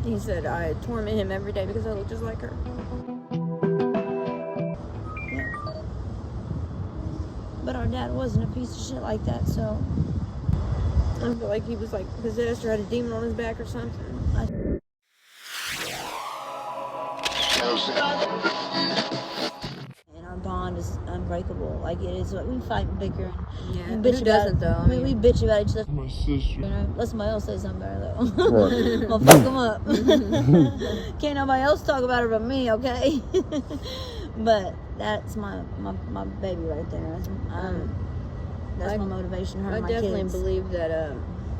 He said I torment him every day because I look just like her. Yeah. But our dad wasn't a piece of shit like that, so... I feel like he was like possessed or had a demon on his back or something. And our bond is unbreakable. Like, it is. Like, we fight and bicker. Yeah, And bitch who doesn't though? We bitch about each other. My sister. You know, let somebody else say something better though. Right. Well, fuck them up. Can't nobody else talk about it but me, okay? But that's my baby right there. That's my motivation. Her and I my definitely kids. believe that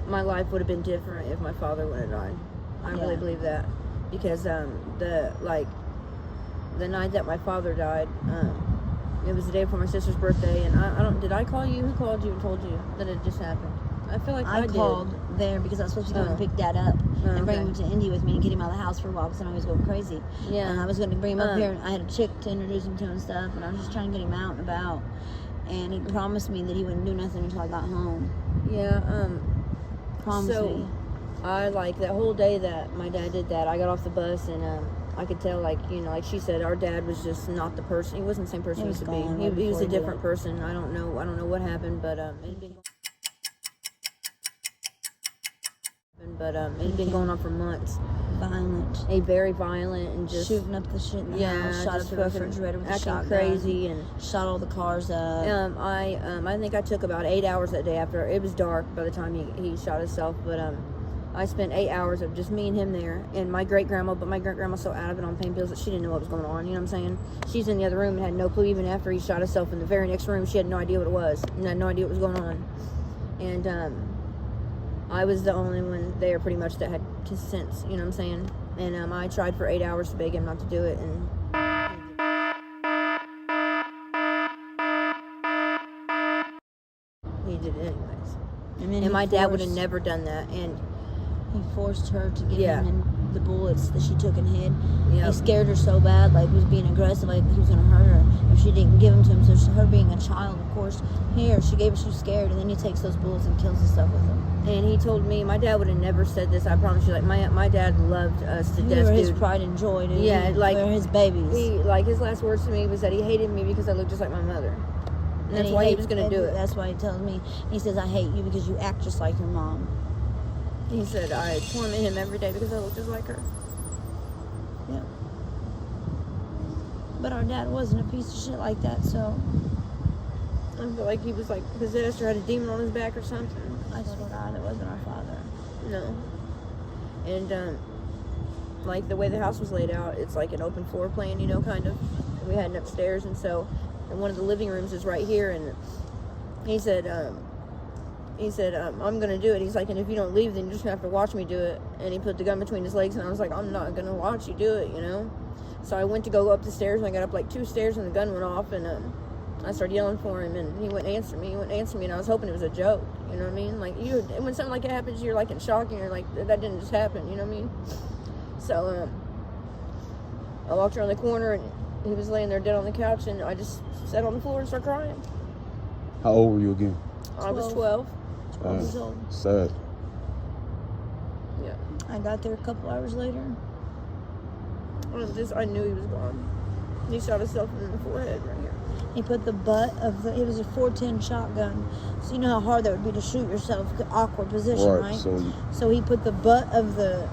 my life would have been different if my father would have died. I really believe that because the night that my father died, it was the day before my sister's birthday, and I don't. Did I call you? Who called you and told you that it just happened? I feel like I called there because I was supposed to go and pick Dad up and bring him to Indy with me and get him out of the house for a while because I know he was going crazy. Yeah. And I was going to bring him up here, and I had a chick to introduce him to and stuff, and I was just trying to get him out and about. And he promised me that he wouldn't do nothing until I got home. Yeah. Promised me. I like that whole day that my dad did that. I got off the bus and I could tell, like she said, our dad was just not the person. He wasn't the same person he used to be. He was a different person. I don't know what happened, but it had been going on for months. Violent. Very violent and just shooting up the shit in the house. Shot up the refrigerator with a shotgun. Crazy and shot all the cars up. I think I took about 8 hours that day after. It was dark by the time he shot himself, but I spent 8 hours of just me and him there, and my great-grandma, but my great-grandma's so out of it on pain pills that she didn't know what was going on, you know what I'm saying? She's in the other room and had no clue. Even after he shot himself in the very next room, she had no idea what it was, and had no idea what was going on. And I was the only one there pretty much that had sense, you know what I'm saying? And I tried for 8 hours to beg him not to do it, and he did it anyways. And my dad would have never done that, and he forced her to give him the bullets that she took and hid. Yep. He scared her so bad, like, was being aggressive, like he was going to hurt her if she didn't give them to him. So her being a child, of course, she was scared, and then he takes those bullets and kills himself with them. And he told me, my dad would have never said this, I promise you, like, my dad loved us to death, dude. His pride and joy, dude. Yeah, like, we were his babies. His last words to me was that he hated me because I looked just like my mother. And that's why he was going to do it. That's why he tells me. He says, I hate you because you act just like your mom. He said, I torment him every day because I look just like her. Yeah. But our dad wasn't a piece of shit like that, so... I feel like he was, like, possessed or had a demon on his back or something. I swear to God, it wasn't our father. No. And, like, the way the house was laid out, it's like an open floor plan, you know, kind of. And we had an upstairs, and so... And one of the living rooms is right here, and he said, I'm going to do it. He's like, and if you don't leave, then you're just going to have to watch me do it. And he put the gun between his legs, and I was like, I'm not going to watch you do it, you know? So I went to go up the stairs, and I got up like 2 stairs, and the gun went off, and I started yelling for him, and he wouldn't answer me, and I was hoping it was a joke, you know what I mean? Like, when something like that happens, you're like in shock, and you're like, that didn't just happen, you know what I mean? So, I walked around the corner, and he was laying there dead on the couch, and I just sat on the floor and started crying. How old were you again? 12. I was 12. 12 years old. Sad. Yeah. I got there a couple hours later. I knew he was gone. He shot himself in the forehead right here. He put the butt of it was a 410 shotgun. So you know how hard that would be to shoot yourself, awkward position, right? So he put the butt of the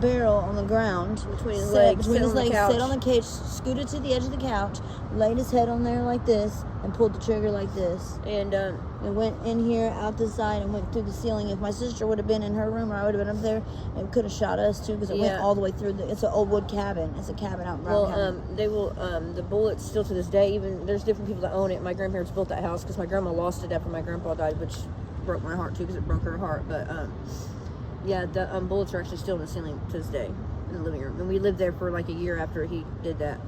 barrel on the ground. Between his legs, sat on the couch, scooted to the edge of the couch, laid his head on there like this, and pulled the trigger like this. And it went in here, out the side, and went through the ceiling. If my sister would have been in her room, or I would have been up there, it could have shot us too, because it went all the way through. It's an old wood cabin. It's a cabin out in Brown County. They will, the bullets still to this day, even, there's different people that own it. My grandparents built that house, because my grandma lost it after my grandpa died, which broke my heart too, because it broke her heart. But, yeah, the bullets are actually still in the ceiling to this day, in the living room. And we lived there for like a year after he did that.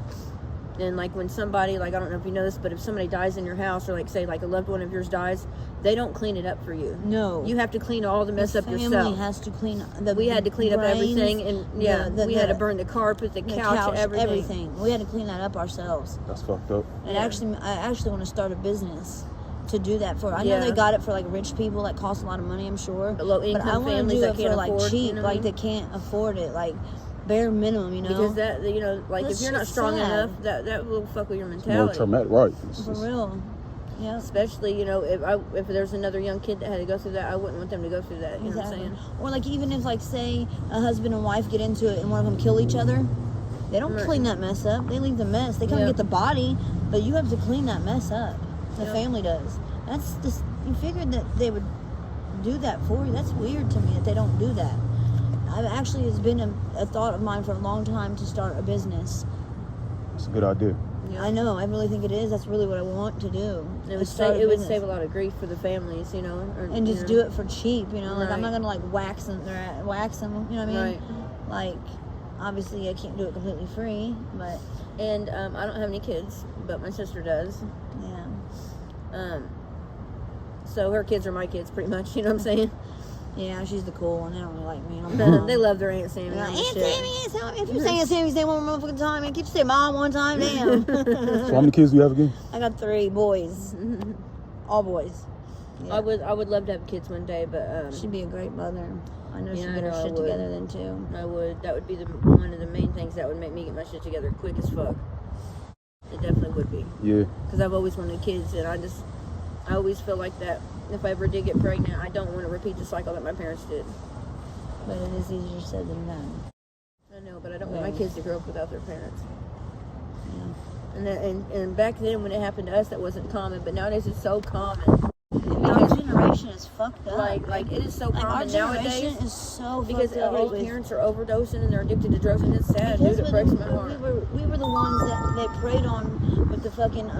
And like when somebody, like, I don't know if you know this, but if somebody dies in your house, or like say like a loved one of yours dies, they don't clean it up for you. No. You have to clean all the mess up yourself. The family has to clean we had to clean up everything, and we had to burn the carpet, the couch, everything. We had to clean that up ourselves. That's fucked up. And I actually want to start a business to do that for. I know they got it for like rich people that cost a lot of money, I'm sure. Low income but I want to families do that it can't for like afford, cheap, you know like what I they can't afford it, like bare minimum, you know. Because that, you know, like That's if you're not just strong sad. enough, that will fuck with your It's more mentality. traumatic, right? For real. Yeah. Especially, you know, if there's another young kid that had to go through that, I wouldn't want them to go through that. You know what I'm saying? Or like even if like say a husband and wife get into it and one of them kill each other, they don't clean that mess up. They leave the mess. They come and get the body, but you have to clean that mess up. The family does. That's just, you figured that they would do that for you. That's weird to me that they don't do that. It's been a thought of mine for a long time to start a business. It's a good idea. Yeah. I know. I really think it is. That's really what I want to do. It would save a lot of grief for the families, you know. And just do it for cheap, you know. Like I'm Right. not gonna like wax them. You know what I mean? Right. Like, obviously I can't do it completely free, but And I don't have any kids, but my sister does. yeah. So her kids are my kids, pretty much. You know what I'm saying? Yeah, she's the cool one. They don't really like me. They love their Aunt Sammy. Like, and Aunt shit. Sammy, Aunt Sammy. If you say Aunt Sammy, say one more motherfucking time. Man, can't you say Mom one time? Damn. So how many kids do you have again? I got 3 boys. All boys. Yeah. I would love to have kids one day, but She'd be a great mother. I know she'd Yeah, get I her know I shit would. together then too. I would. That would be one of the main things that would make me get my shit together quick as fuck. It definitely would be. Yeah. Because I've always wanted kids, and I always feel like that if I ever did get pregnant, I don't want to repeat the cycle that my parents did. But it is easier said than done. I know, but I don't want my kids to grow up without their parents. Yeah. And back then when it happened to us, that wasn't common, but nowadays it's so common. Our generation is fucked up. Like it is so Like, our common generation nowadays is so because fucked up. all the parents are overdosing and they're addicted to drugs, and it's sad, dude. It breaks my heart. We were the ones that preyed on with the fucking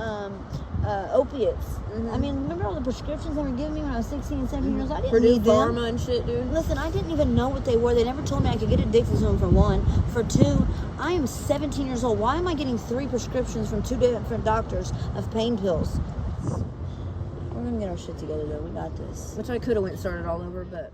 opiates. Mm-hmm. I mean, remember all the prescriptions they were giving me when I was 16 and 17 years old? I didn't Purdue need them. Pharma and shit, dude. Listen, I didn't even know what they were. They never told me I could get addicted to them, for one. For two, I am 17 years old. Why am I getting 3 prescriptions from 2 different doctors of pain pills? We're going to get our shit together, though. We got this. Which I could have went and started all over, but